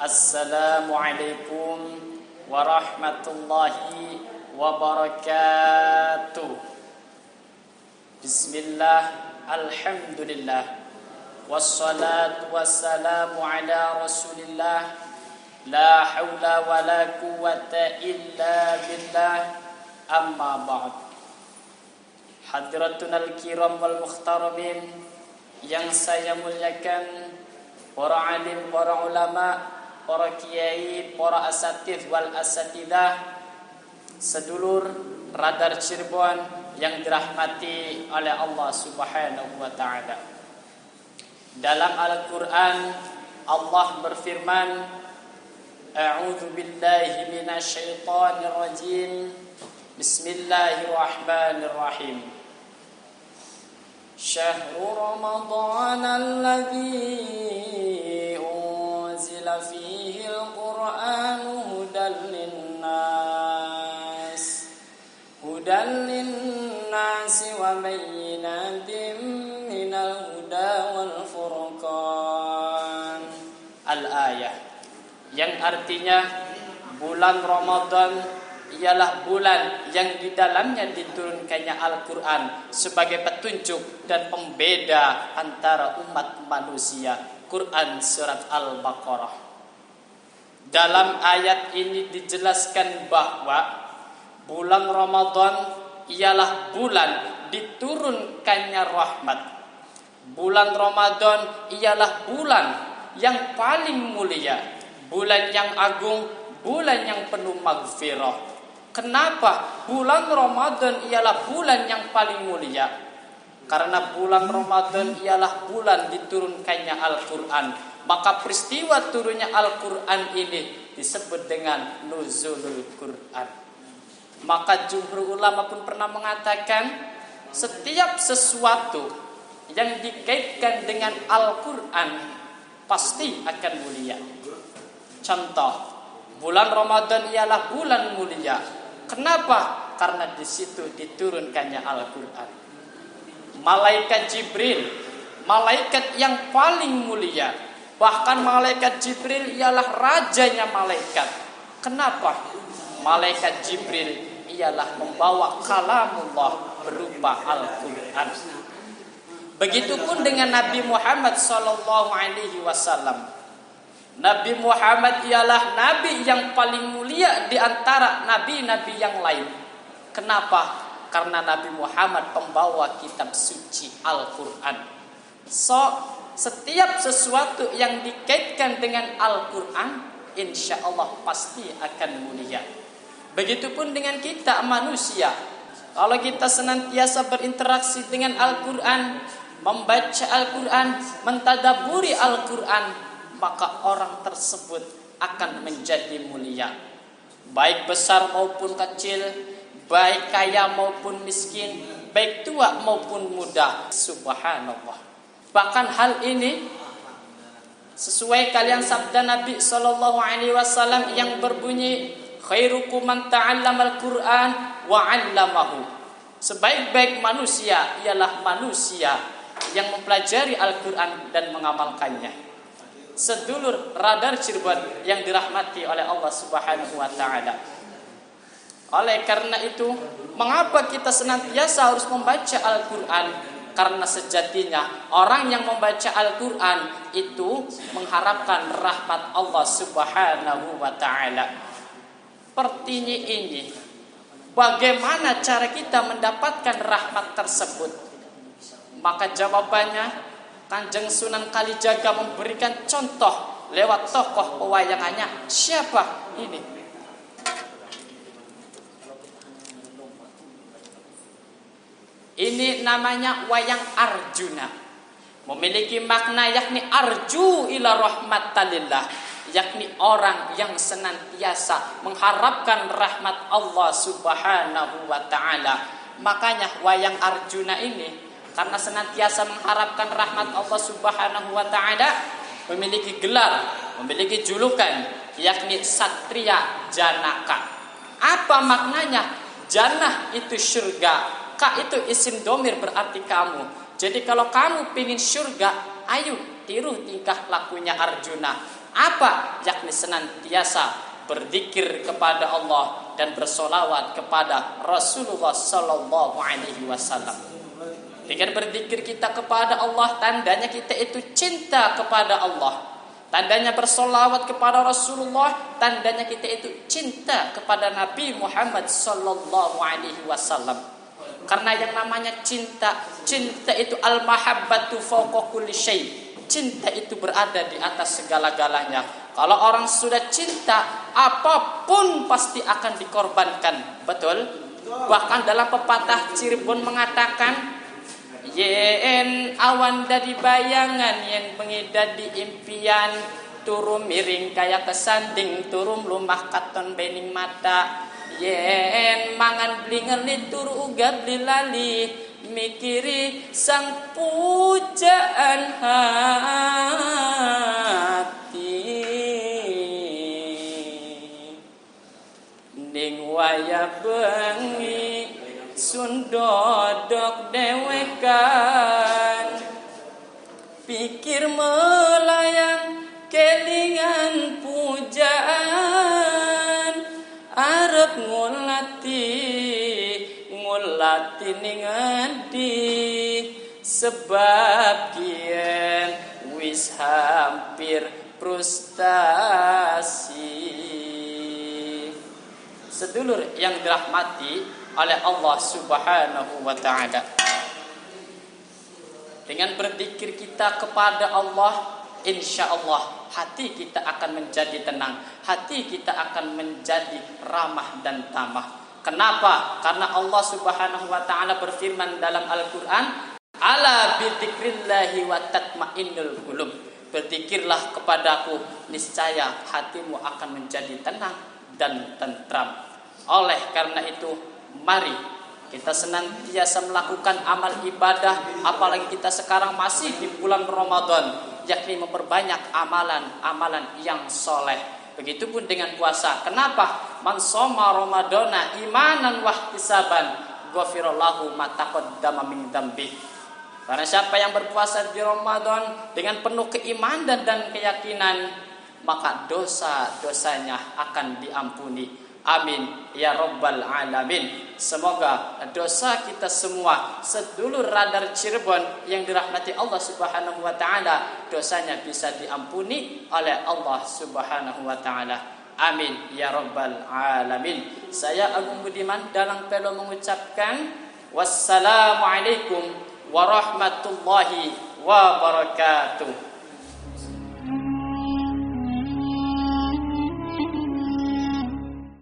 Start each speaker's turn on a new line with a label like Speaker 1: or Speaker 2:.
Speaker 1: Assalamualaikum warahmatullahi wabarakatuh. Bismillah, alhamdulillah, wassalatu wassalamu ala rasulillah, la hawla wa la quwwata illa billah, amma ba'd. Hadratunal kiram wal muhtaramin yang saya muliakan, para alim, para ulama, para kiai, para asatidz wal asatidah, sedulur Radar Cirebon yang dirahmati oleh Allah Subhanahu wa taala. Dalam Al-Qur'an Allah berfirman, A'udzu billahi minasyaitonir rajim. Bismillahirrahmanirrahim. Syahrul Ramadan alladzi unzila fihi al-Qur'anu hudan linnas wa bayyinatin minal huda wal furqan. Al-ayah, yang artinya bulan Ramadan ialah bulan yang di dalamnya diturunkannya Al-Quran sebagai petunjuk dan pembeda antara umat manusia. Quran surat Al-Baqarah. Dalam ayat ini dijelaskan bahwa bulan Ramadan ialah bulan diturunkannya rahmat. Bulan Ramadan ialah bulan yang paling mulia, bulan yang agung, bulan yang penuh maghfirah. Kenapa bulan Ramadan ialah bulan yang paling mulia? Karena bulan Ramadan ialah bulan diturunkannya Al-Quran. Maka peristiwa turunnya Al-Quran ini disebut dengan nuzulul Quran. Maka jumhur ulama pun pernah mengatakan, setiap sesuatu yang dikaitkan dengan Al-Quran pasti akan mulia. Contoh, bulan Ramadan ialah bulan mulia. Kenapa? Karena di situ diturunkannya Al-Quran. Malaikat Jibril, malaikat yang paling mulia. Bahkan malaikat Jibril ialah rajanya malaikat. Kenapa? Malaikat Jibril ialah membawa kalamullah berupa Al-Quran. Begitupun dengan Nabi Muhammad SAW. Nabi Muhammad ialah nabi yang paling mulia di antara nabi-nabi yang lain. Kenapa? Karena Nabi Muhammad pembawa kitab suci Al-Quran. Setiap sesuatu yang dikaitkan dengan Al-Quran, insya Allah pasti akan mulia. Begitupun dengan kita manusia. Kalau kita senantiasa berinteraksi dengan Al-Quran, membaca Al-Quran, mentadaburi Al-Quran, maka orang tersebut akan menjadi mulia. Baik besar maupun kecil, baik kaya maupun miskin, baik tua maupun muda. Subhanallah. Bahkan hal ini sesuai kalian sabda Nabi SAW yang berbunyi, khairukum man ta'allamal Qur'an wa 'allamahu. Sebaik-baik manusia ialah manusia yang mempelajari Al-Quran dan mengamalkannya. Sedulur Radar Cirebon yang dirahmati oleh Allah Subhanahu wa taala. Oleh karena itu, mengapa kita senantiasa harus membaca Al-Quran? Karena sejatinya orang yang membaca Al-Quran itu mengharapkan rahmat Allah Subhanahu wa taala. Pertanyaan ini, bagaimana cara kita mendapatkan rahmat tersebut? Maka jawabannya, Kanjeng Sunan Kalijaga memberikan contoh lewat tokoh pewayangannya. Siapa ini? Ini namanya wayang Arjuna. Memiliki makna yakni arju ila rahmatalillah, yakni orang yang senantiasa mengharapkan rahmat Allah Subhanahu wa taala. Makanya wayang Arjuna ini karena senantiasa mengharapkan rahmat Allah Subhanahu wa taala, memiliki gelar, memiliki julukan yakni Satria Janaka. Apa maknanya? Jannah itu surga, ka itu isim domir berarti kamu. Jadi kalau kamu pingin surga, ayo tiru tingkah lakunya Arjuna. Apa? Yakni senantiasa berzikir kepada Allah dan bersolawat kepada Rasulullah sallallahu alaihi wasallam. Dengan berzikir kita kepada Allah, tandanya kita itu cinta kepada Allah. Tandanya bersolawat kepada Rasulullah, tandanya kita itu cinta kepada Nabi Muhammad sallallahu alaihi wasallam. Karena yang namanya cinta itu al-mahabbatu fawqa kulli syai. Cinta itu berada di atas segala-galanya. Kalau orang sudah cinta, apapun pasti akan dikorbankan. Betul? Bahkan dalam pepatah Cirebon mengatakan, yen awan dari bayangan, yen pengida di impian, turun miring kaya kesanding, turun lumah katon bening mata. Yen mangan beli ngelit, turu uga beli lali, mikiri sang pujaan hati. Ning waya bengi sundodok dewekan, pikir melayang kelingan pujaan, arep ngulati ning endi, sebab kien wis hampir frustasi. Sedulur yang dirahmati oleh Allah Subhanahu wa ta'ala, dengan berzikir kita kepada Allah, insya Allah hati kita akan menjadi tenang, hati kita akan menjadi ramah dan tamah. Kenapa? Karena Allah Subhanahu wa ta'ala berfirman dalam Al-Quran, ala bidzikrillahi wa tatmainnul qulub. Berzikirlah kepadaku, niscaya hatimu akan menjadi tenang dan tentram. Oleh karena itu, mari kita senantiasa melakukan amal ibadah, apalagi kita sekarang masih di bulan Ramadan, yakni memperbanyak amalan-amalan yang soleh. Begitupun dengan puasa. Kenapa? Man shoma Ramadana imanan wahtisaban ghafirallahu ma taqaddama min dzambi. Karena siapa yang berpuasa di Ramadan dengan penuh keimanan dan keyakinan, maka dosa-dosanya akan diampuni. Amin ya rabbal alamin. Semoga dosa kita semua, sedulur radar Cirebon yang dirahmati Allah Subhanahu wa taala, dosanya bisa diampuni oleh Allah Subhanahu wa taala. Amin ya rabbal alamin. Saya Agung Budiman Dalang Pelo mengucapkan wassalamualaikum warahmatullahi wabarakatuh.